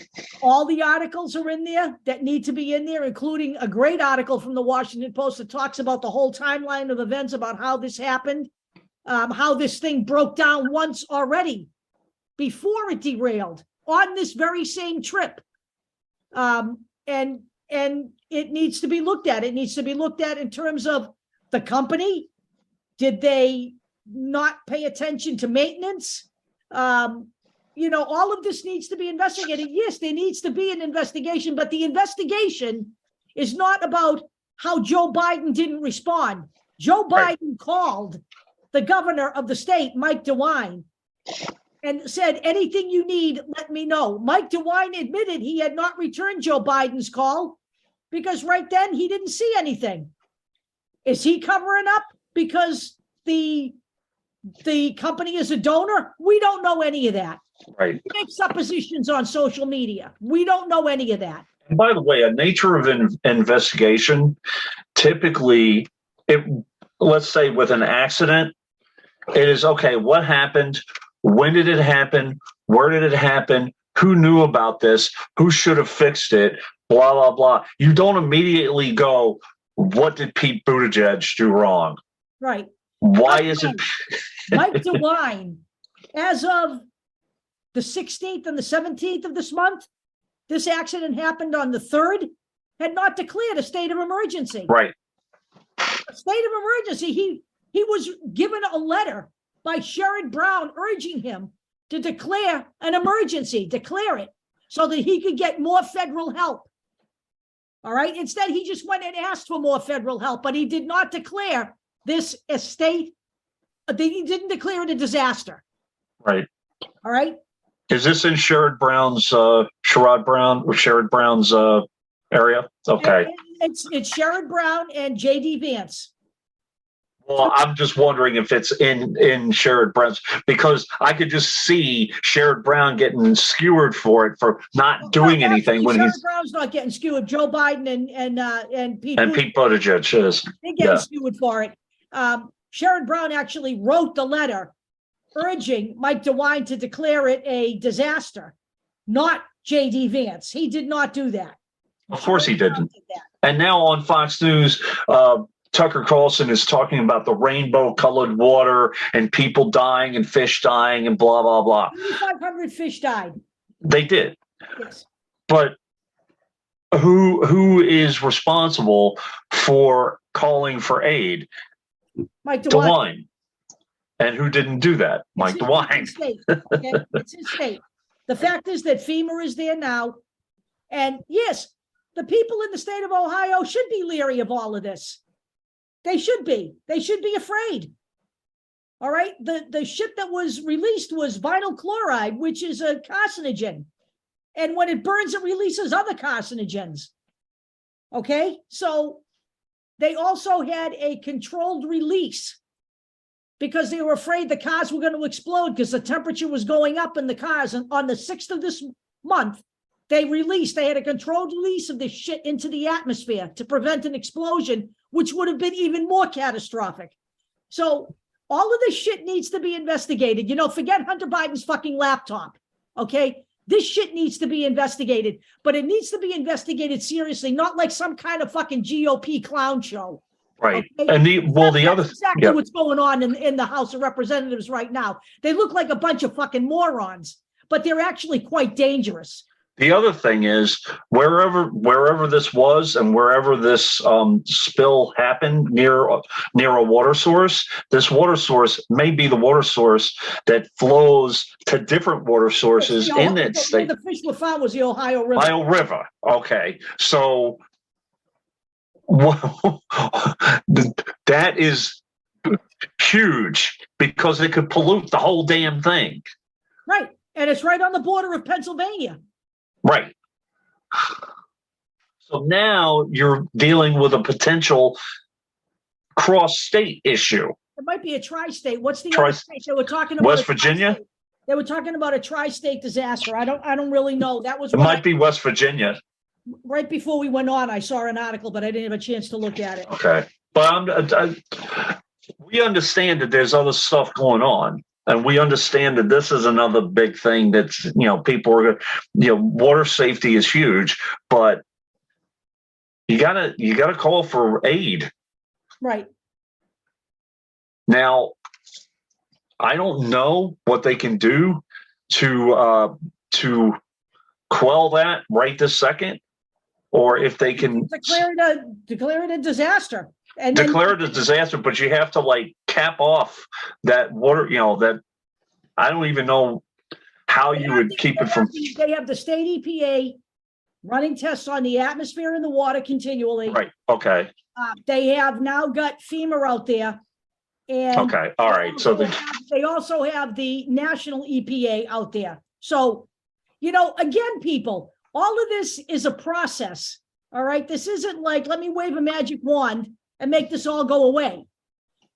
All the articles are in there that need to be in there, including a great article from the Washington Post that talks about the whole timeline of events, about how this happened, how this thing broke down once already before it derailed on this very same trip. And it needs to be looked at. It needs to be looked at in terms of the company. Did they not pay attention to maintenance? All of this needs to be investigated. Yes, there needs to be an investigation, but the investigation is not about how Joe Biden didn't respond. Joe Biden called the governor of the state, Mike DeWine, and said, anything you need, let me know. Mike DeWine admitted he had not returned Joe Biden's call because right then he didn't see anything. Is he covering up because the company is a donor? We don't know any of that. Right. He makes suppositions on social media. We don't know any of that. And by the way, a nature of an investigation, typically, let's say with an accident, it is, okay, what happened? When did it happen? Where did it happen? Who knew about this? Who should have fixed it? Blah, blah, blah. You don't immediately go, what did Pete Buttigieg do wrong? Right. Why isn't Mike DeWine, as of the 16th and the 17th of this month, this accident happened on the 3rd, had not declared a state of emergency. Right. A state of emergency. He was given a letter by Sherrod Brown urging him to declare an emergency, declare it, so that he could get more federal help. All right. Instead, he just went and asked for more federal help, but he did not declare this a state. He didn't declare it a disaster. Right. All right. Is this in Sherrod Brown's area? Okay. It's Sherrod Brown and J.D. Vance. Well, I'm just wondering if it's in Sherrod Brown's, because I could just see Sherrod Brown getting skewered for it for not doing anything when Sherrod Brown's not getting skewered. Joe Biden and Pete Buttigieg is. They get skewered for it. Sherrod Brown actually wrote the letter urging Mike DeWine to declare it a disaster, not J.D. Vance. He did not do that. Of course he didn't. And now on Fox News, Tucker Carlson is talking about the rainbow-colored water and people dying and fish dying and blah, blah, blah. 2,500 fish died. They did. Yes. But who is responsible for calling for aid? Mike DeWine. And who didn't do that? Mike DeWine. It's his state. Okay? It's his state. The fact is that FEMA is there now. And yes, the people in the state of Ohio should be leery of all of this. They should be. They should be afraid. All right. The shit that was released was vinyl chloride, which is a carcinogen. And when it burns, it releases other carcinogens. Okay. So they also had a controlled release because they were afraid the cars were going to explode because the temperature was going up in the cars. And on the 6th of this month, they had a controlled release of this shit into the atmosphere to prevent an explosion, which would have been even more catastrophic. So all of this shit needs to be investigated. Forget Hunter Biden's fucking laptop. Okay. This shit needs to be investigated, but it needs to be investigated seriously, not like some kind of fucking GOP clown show. Right. Okay? And that's exactly what's going on in the House of Representatives right now. They look like a bunch of fucking morons, but they're actually quite dangerous. The other thing is wherever this was and wherever this spill happened near a water source, this water source may be the water source that flows to different water sources in that state. The fish we found was the Ohio River. Ohio River. Okay. So that is huge because it could pollute the whole damn thing. Right. And it's right on the border of Pennsylvania. Right. So now you're dealing with a potential cross-state issue. It might be a tri-state. What's the other state? They were talking about West Virginia? They were talking about a tri-state disaster. I don't really know. That was it might be West Virginia. right before we went on, I saw an article, but I didn't have a chance to look at it. Okay, but we understand that there's other stuff going on, and we understand that this is another big thing that's, people are, water safety is huge, but you gotta call for aid. Right. Now, I don't know what they can do to quell that right this second, or if they can declare it a disaster. And declare it a disaster, but you have to cap off that water, that I don't even know how you would keep it from. They have the state EPA running tests on the atmosphere and the water continually. Right. Okay. They have now got FEMA out there. And okay. All right. So they also have the national EPA out there. So, again, people, all of this is a process. All right. This isn't like, let me wave a magic wand and make this all go away.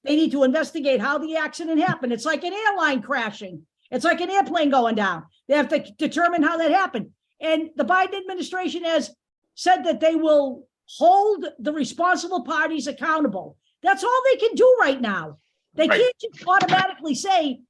They need to investigate how the accident happened. It's like an airline crashing. It's like an airplane going down. They have to determine how that happened. And the Biden administration has said that they will hold the responsible parties accountable. That's all they can do right now. They can't just automatically say,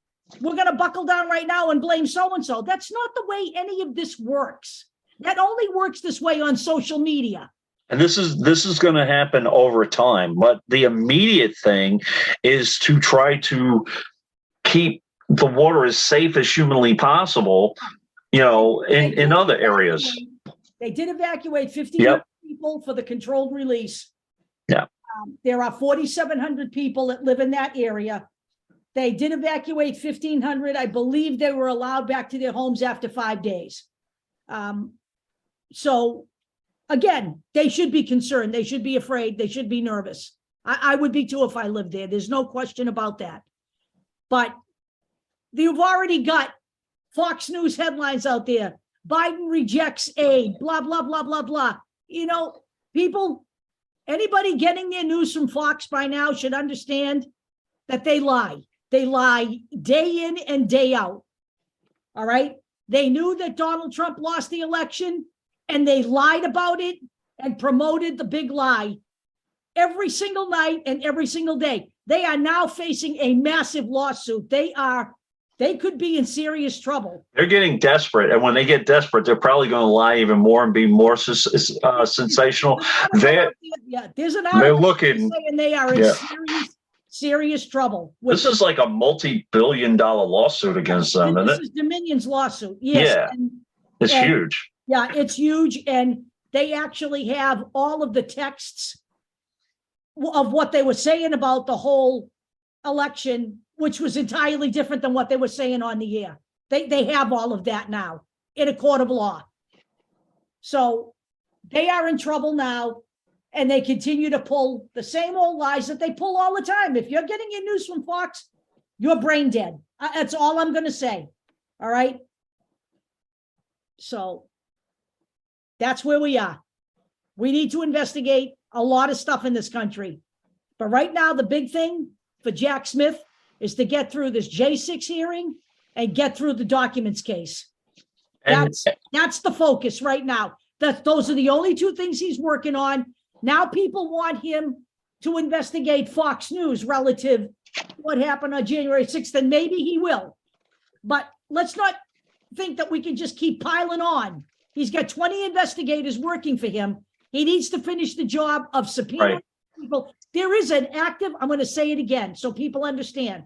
we're going to buckle down right now and blame so-and-so. That's not the way any of this works. That only works this way on social media. And this is going to happen over time. But the immediate thing is to try to keep the water as safe as humanly possible, in other areas. They did evacuate 50 people for the controlled release. Yeah. There are 4,700 people that live in that area. They did evacuate 1,500. I believe they were allowed back to their homes after 5 days. So, again, they should be concerned. They should be afraid. They should be nervous. I would be too if I lived there. There's no question about that. But you've already got Fox News headlines out there. Biden rejects aid, blah, blah, blah, blah, blah. People, anybody getting their news from Fox by now should understand that they lie. They lie day in and day out. All right. They knew that Donald Trump lost the election and they lied about it and promoted the big lie every single night and every single day. They are now facing a massive lawsuit. They could be in serious trouble. They're getting desperate. And when they get desperate, they're probably going to lie even more and be more sensational. There's an article they're looking, saying they are in serious trouble. This is like a multi-billion-dollar lawsuit against them, isn't it? This is Dominion's lawsuit. Yes. Yeah, it's huge. Yeah, it's huge. And they actually have all of the texts of what they were saying about the whole election, which was entirely different than what they were saying on the air. They have all of that now in a court of law. So they are in trouble now, and they continue to pull the same old lies that they pull all the time. If you're getting your news from Fox, you're brain dead. That's all I'm going to say. All right. So that's where we are. We need to investigate a lot of stuff in this country. But right now, the big thing for Jack Smith is to get through this J6 hearing and get through the documents case. That's the focus right now. Those are the only two things he's working on. Now people want him to investigate Fox News relative to what happened on January 6th, and maybe he will. But let's not think that we can just keep piling on. He's got 20 investigators working for him. He needs to finish the job of subpoenaing people. There is an active, I'm going to say it again so people understand.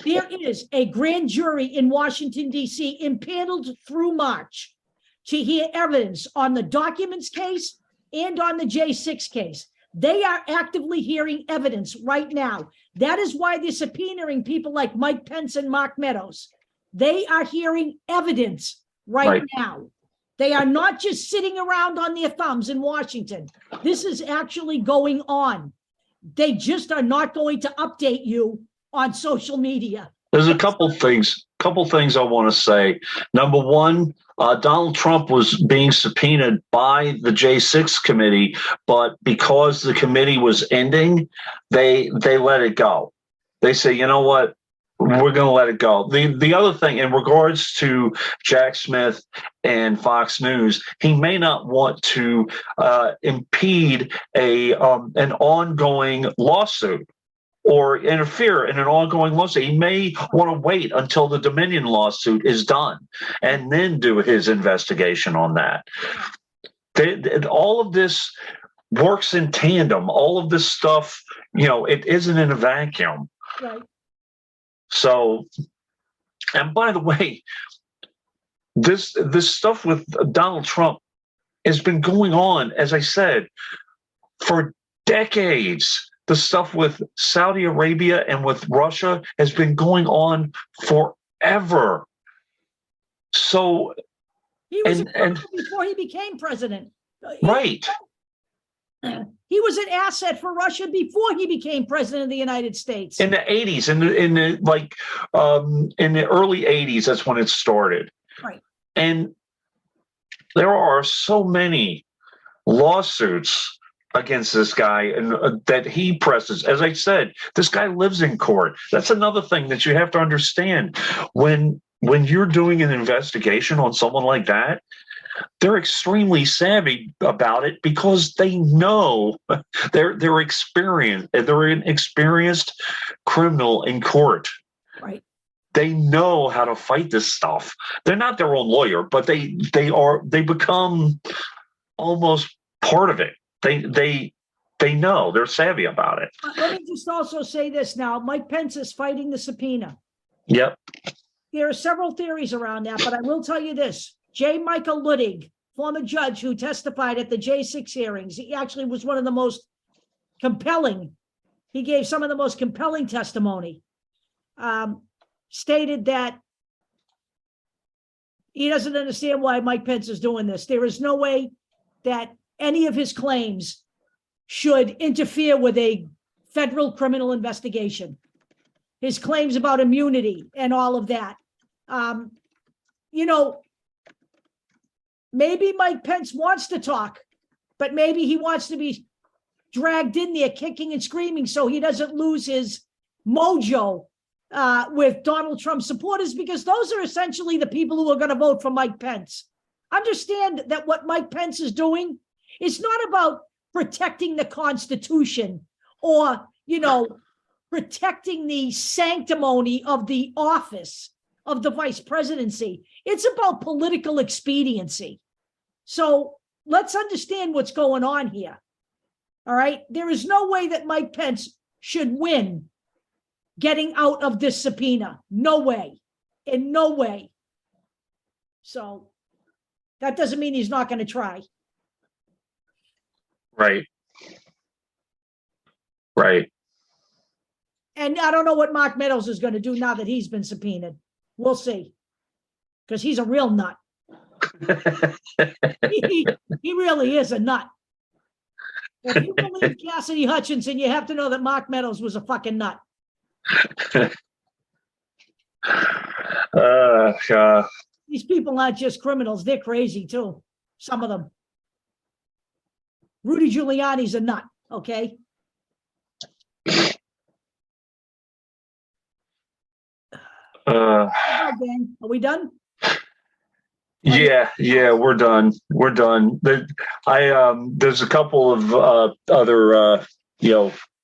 There is a grand jury in Washington, D.C. impaneled through March to hear evidence on the documents case and on the J6 case. They are actively hearing evidence right now. That is why they're subpoenaing people like Mike Pence and Mark Meadows. They are hearing evidence right now. They are not just sitting around on their thumbs in Washington. This is actually going on. They just are not going to update you on social media. There's a couple things I want to say. Number one, Donald Trump was being subpoenaed by the J6 committee, but because the committee was ending, they let it go. They say, you know what? we're going to let it go. The other thing, in regards to Jack Smith and Fox News, he may not want to impede an ongoing lawsuit or interfere in an ongoing lawsuit. He may want to wait until the Dominion lawsuit is done and then do his investigation on that. All of this works in tandem. All of this stuff, it isn't in a vacuum. Right. So, and by the way, this stuff with Donald Trump has been going on, as I said, for decades. The stuff with Saudi Arabia and with Russia has been going on forever. So he was before he became president. Right. He was an asset for Russia before he became president of the United States. In the 80s, in the early 80s, that's when it started. Right. And there are so many lawsuits against this guy and that he presses. As I said, this guy lives in court. That's another thing that you have to understand. When you're doing an investigation on someone like that, they're extremely savvy about it because they know they're experienced. They're an experienced criminal in court. Right. They know how to fight this stuff. They're not their own lawyer, but they become almost part of it. They know, they're savvy about it. Let me just also say this now. Mike Pence is fighting the subpoena. Yep. There are several theories around that, but I will tell you this. J. Michael Luttig, former judge who testified at the J6 hearings, he actually was one of the most compelling. He gave some of the most compelling testimony. Stated that he doesn't understand why Mike Pence is doing this. There is no way that any of his claims should interfere with a federal criminal investigation. His claims about immunity and all of that. Maybe Mike Pence wants to talk, but maybe he wants to be dragged in there kicking and screaming so he doesn't lose his mojo with Donald Trump supporters, because those are essentially the people who are going to vote for Mike Pence. Understand that what Mike Pence is doing is not about protecting the Constitution or, protecting the sanctimony of the office of the vice presidency. It's about political expediency. So let's understand what's going on here. All right. There is no way that Mike Pence should win getting out of this subpoena. No way. In no way. So that doesn't mean he's not going to try. Right. Right. And I don't know what Mark Meadows is going to do now that he's been subpoenaed. We'll see. Because he's a real nut. he really is a nut. If you believe Cassidy Hutchinson, you have to know that Mark Meadows was a fucking nut. These people aren't just criminals. They're crazy too. Some of them. Rudy Giuliani's a nut. Okay. Are we done? Yeah, we're done. There's a couple of other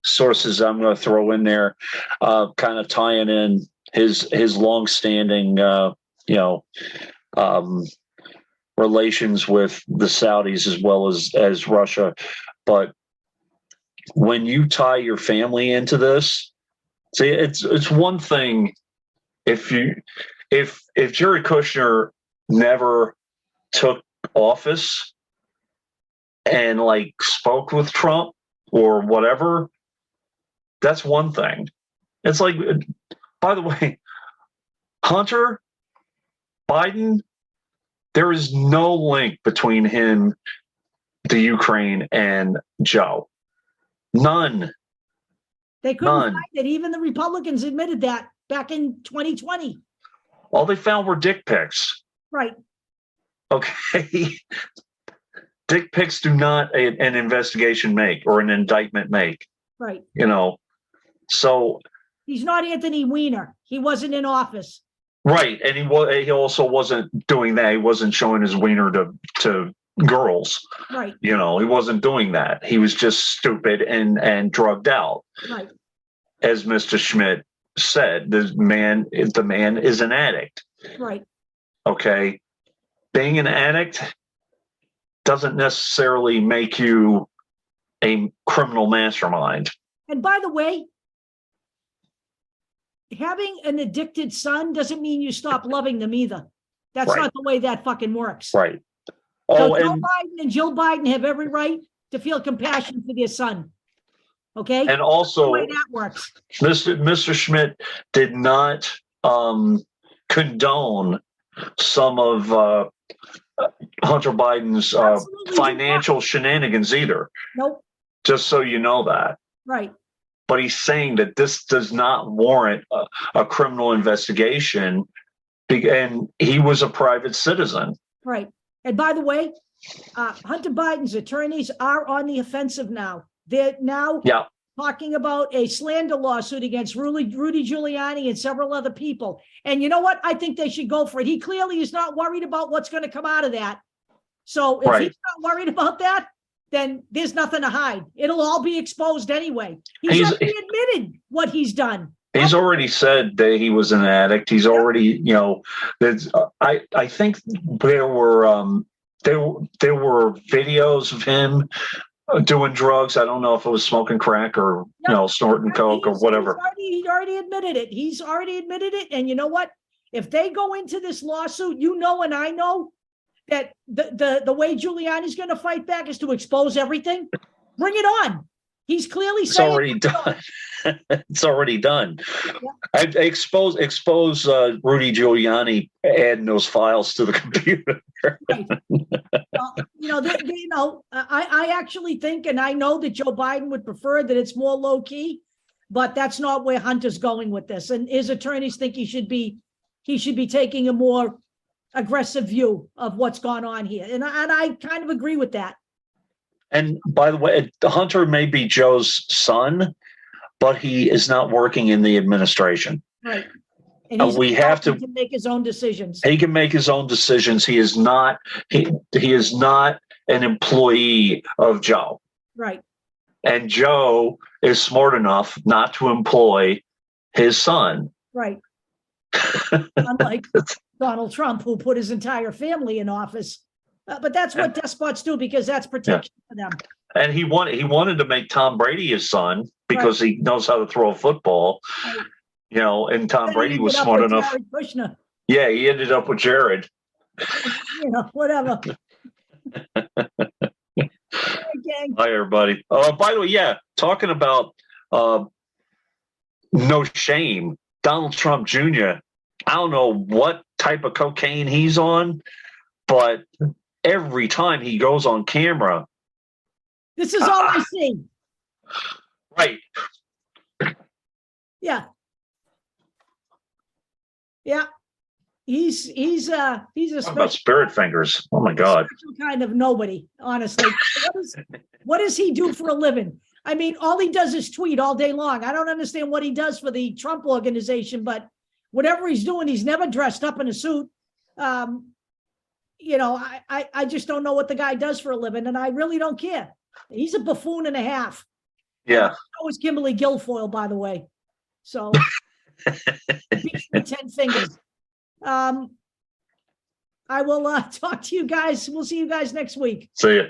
sources I'm going to throw in there, kind of tying in his longstanding relations with the Saudis as well as Russia. But when you tie your family into this, see, it's one thing if Jared Kushner never took office and spoke with Trump or whatever, that's one thing. It's like, by the way, Hunter Biden, there is no link between him, the Ukraine, and Joe. None. They couldn't find it. Even the Republicans admitted that back in 2020. All they found were dick pics. Right. Okay. Dick pics do not an investigation make or an indictment make. Right. So He's not Anthony Weiner. He wasn't in office. Right, and he also wasn't doing that. He wasn't showing his wiener to girls. Right. He wasn't doing that. He was just stupid and drugged out. Right. As Mr. Schmidt said, the man is an addict. Right. Okay. Being an addict doesn't necessarily make you a criminal mastermind. And by the way, having an addicted son doesn't mean you stop loving them either. That's Right. not the way that fucking works. Right. So Oh, Joe and Biden and Jill Biden have every right to feel compassion for their son. Okay? and That's the also way that works. Mr. Schmidt did not condone some of Hunter Biden's Absolutely financial shenanigans either. Nope. Just so you know that. Right. But he's saying that this does not warrant a criminal investigation, and he was a private citizen. Right. And by the way, Hunter Biden's attorneys are on the offensive now. They're now Yeah. talking about a slander lawsuit against Rudy Giuliani and several other people. And you know what? I think they should go for it. He clearly is not worried about what's going to come out of that. So if Right. he's not worried about that, then there's nothing to hide. It'll all be exposed anyway. He's already admitted what he's done. He's already said that he was an addict. He's already, I think there were videos of him doing drugs. I don't know if it was smoking crack or snorting coke or whatever. He's already admitted it. He's already admitted it. And you know what? If they go into this lawsuit, and I know that the way Giuliani's going to fight back is to expose everything. Bring it on. He's clearly saying It's already done. It's already done. Yeah. Expose Rudy Giuliani adding those files to the computer. Right. I actually think, and I know that Joe Biden would prefer that it's more low key, but that's not where Hunter's going with this. And his attorneys think he should be taking a more aggressive view of what's gone on here. And I kind of agree with that. And by the way, Hunter may be Joe's son, but he is not working in the administration. Right. And he can make his own decisions. He can make his own decisions. He is not an employee of Joe. Right. And Joe is smart enough not to employ his son. Right. Unlike Donald Trump, who put his entire family in office. But that's what despots do, because that's protection for them. And he wanted to make Tom Brady his son because he knows how to throw a football. Right. And Tom Brady was smart enough. Jared Kushner. Yeah, he ended up with Jared. Whatever. Hey, hi, everybody. By the way, talking about no shame, Donald Trump Jr., I don't know what type of cocaine he's on, but every time he goes on camera, this is all I see. Right. Yeah. He's a special, about spirit fingers. Oh my God. Kind of nobody, honestly. What does he do for a living? I mean, all he does is tweet all day long. I don't understand what he does for the Trump organization, but whatever he's doing, he's never dressed up in a suit. I just don't know what the guy does for a living, and I really don't care. He's a buffoon and a half. Yeah. So is Kimberly Guilfoyle, by the way. So, beats me 10 fingers. I will talk to you guys. We'll see you guys next week. See ya.